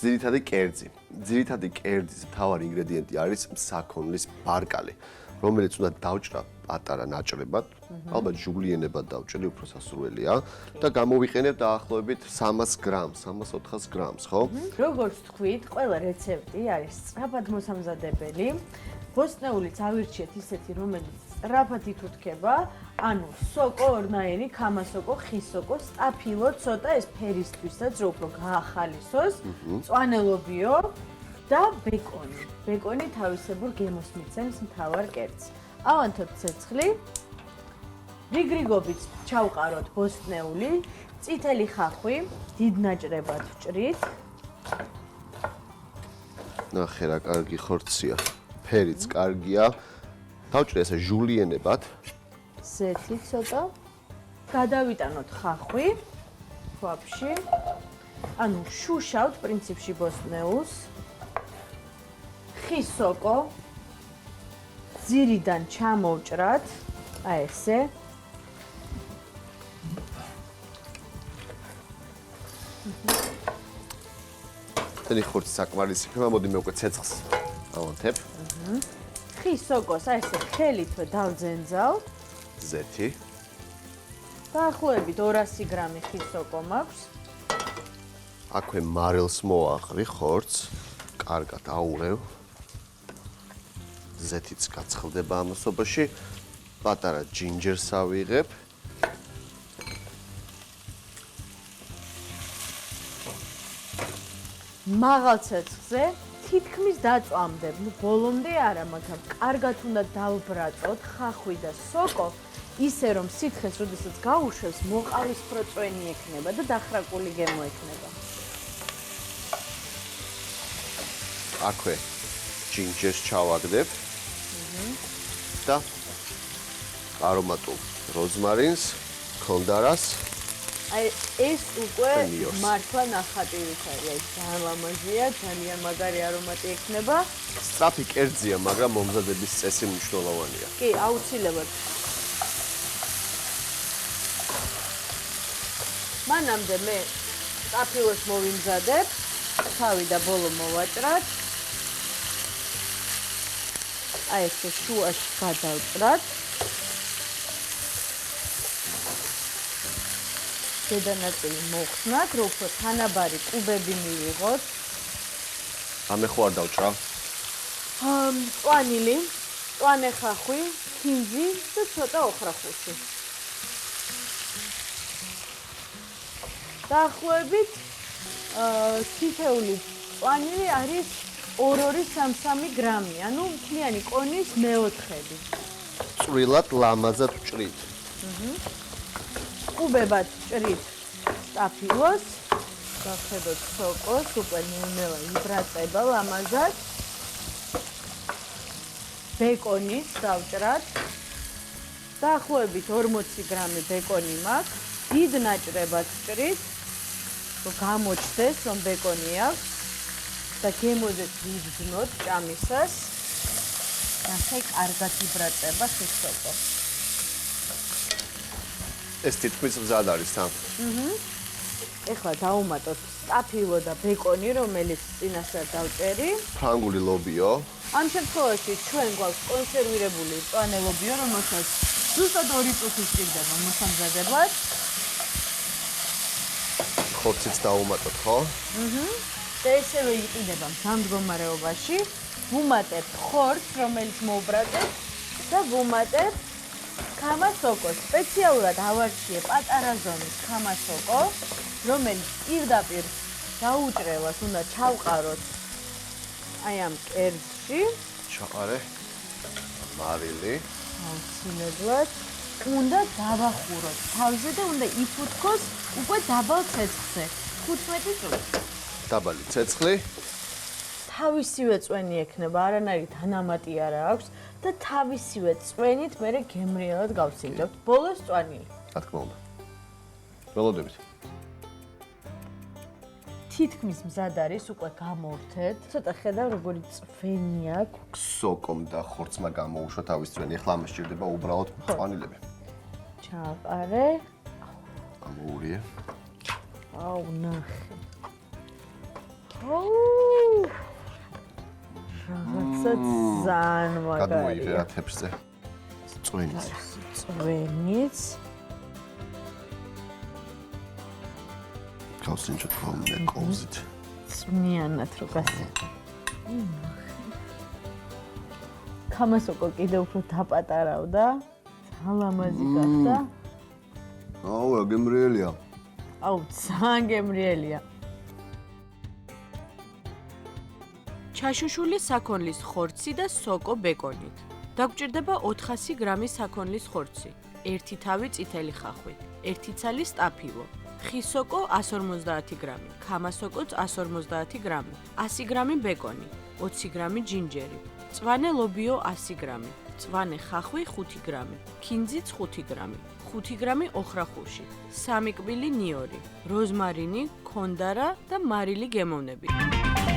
ძირითადი კერძი. ძირითადი კერძის მთავარი ინგრედიენტი არის საქონლის ბარკალი, რომელიც უნდა დავჭრა პატარა ნაჭრებად, ალბათ ჟულიენებად დავჭრი, უფრო სასურველია და გამოვიყენებ დაახლოებით 300 გრამს, 300-400 გრამს, ხო? როგორც თქვით, ყველა რეცეპტი არის სწრაფად მოსამზადებელი. ბოსტნეულიც ავირჩიეთ ისეთი, რომელიც სწრაფად ითუთქება, ანუ სოკო ორნაირი, ქამასოკო, ხისოკო, სტაფილო, ცოტა ეს ფერისთვისაც, რომ უფრო გაახალისოს, მწვანელობიო და ბეკონი. ბეკონი თავისებურ გემოს მიცემს მთავარ კერძს. ავანთოთ ცეცხლი, რიგრიგობით ჩავყაროთ ბოსტნეული, წითელი ხახვი, დიდ ნაჭრებად ვჭრით. ნახე რა კარგი ხორცია. ფერიც კარგია. დავჭრე ესე ჟულიენებად. ზეთი ცოტა. გადავიტანოთ ხახვი, ქვაბში. ანუ შუშავთ პრინციპში ბოსტნეულს. ხისოკო. ძირიდან ჩამოვჭრათ, აი ესე. თენი ხორცი საკმარისი იქნება, მოდი მე უკვე ცეცხლს ავანთებ. ხისოკოს აი ესე ხელითვე დავძენძავ. ზეთი. დაახლოებით 200 გრამი ხისოკო მაქვს. აქვე მარილს მოაყრი ხორცს, კარგად აუღევ. ზეთიც გაცხლდება ამასობაში. პატარა ჯინჯერს ავიღებ. მაღალ ცეცხლზე თითქმის დაწვამდე, ბოლომდე არა, მაგრამ კარგად უნდა დავბრაწოთ ხახვი და სოკო, ისე რომ სითხეს, როდესაც გაუშვებს, მოყავისფრო წვენი ექნება და დახრაკული გემო ექნება. აქვე ჯინჯერს ჩავაგდებ და არომატულ როზმარინს, კონდარას. აი ეს უკვე მართლა ნახატივით არის, აი ძალიან ლამაზია, ძალიან მაგარი არომატი ექნება. სწრაფი კერძია, მაგრამ მომზადების წესი მნიშვნელოვანია. კი, აუცილებლად. მანამდე მე სტაფილოს მოვიმზადებ, თავი და ბოლო მოვაჭრათ. აი ესე შუაში გადავჭრათ. ზედანაწილი მოხსნათ, რომ უფრო თანაბარი კუბები მივიღოთ. ამე ხო არ დავჭრა? მწვანილი, მწვანე ხახვი, ხინძი და ცოტა ოხრახუში. დაახლოებით თითეული მწვანილი არის 2-3 გრამი, ანუ მთლიანი კონის მეოთხედი. წვრილად ლამაზად ვჭრით. კუბებად ვჭრით სტაფილოს, გახედოთ სოკოს, უკვე ნელა იბრაწება ლამაზად. ბეკონის დავჭრათ. დაახლოებით 40 გრამი ბეკონი მაქვს. დიდ ნაჭრებად ვჭრით, რომ გამოჩნდეს, რომ ბეკონი აქვს და გემოზე ვიძნოთ ჭამისას. ნახე, კარგად იბრაწება ხისოკო. ეს თითქმის მზად არის თან. ეხლა დავუმატოთ სტაფილო და ბეკონი, რომელიც წინასწარ დავჭერი. ფრანგული ლობიო. ამ შემთხვევაში ჩვენ გვაქვს კონსერვირებული მწვანე ლობიო, რომელსაც ზუსტად 2 წუთი სჭირდება მოსამზადებლად. ხორციც დავუმატოთ, ხო? და ესევე იყიდება ამ მდგომარეობაში. ვუმატებთ ხორცს, რომელიც მოვბრაზეთ და ვუმატებთ ქამასოკოს. სპეციალურად ავარჩიე პატარა ზომის ქამასოკო, რომელიც პირდაპირ დაუჭრელას უნდა ჩავყაროთ აი ამ კერძში. ჩაყარე მარილი. აუცილებლად უნდა დავახუროთ თავზე და უნდა იფუთქოს უკვე დაბალ ცეცხლზე 15 წუთი. დაბალი ცეცხლი. თავისივე წვენი ექნება, არანაირი თანამატი არა აქვს და თავისივე წვენით მე გემრიელად გავსინჯებთ. ბოლოს წვანილი. რა თქმა უნდა. ველოდებით. თითქმის მზად არის, უკვე გამოვთეთ. ცოტა ხედავ როგორი წვენი აქვს. სოკომ და ხორცმა გამოუშვა თავის წვენი. ახლა ამას სჭირდება უბრალოდ მწვანილები. ჩაყარე. ამოურიე. აუ ნახე. რაღაცა ძალიან მაგარია. გადმოიღე თეფსზე. წვენიც. წვენიც. გავსინჯოთ ხოლმე კოვზით. წვნიანად რო გასცემ. ქამასოკო კიდე უფრო დაპატარავდა. ალამაზი გახდა. აუ, გემრიელია. აუ, ძალიან გემრიელია. ჩაშუშული საქონლის ხორცი და სოკო ბეკონით. დაგჭირდება 400 გრამი საქონლის ხორცი, 1 თავი წითელი ხახვი, 1 ცალი სტაფილო, ხის სოკო 150 გრამი, ქამასოკოც 150 გრამი, 100 გრამი ბეკონი, 20 გრამი ჯინჯერი, მწვანე ლობიო 100 გრამი, მწვანე ხახვი 5 გრამი, ქინძიც 5 გრამი, 5 გრამი ოხრახუში, 3 კბილი ნიორი, როზმარინი, ქონდარა და მარილი გემოვნები.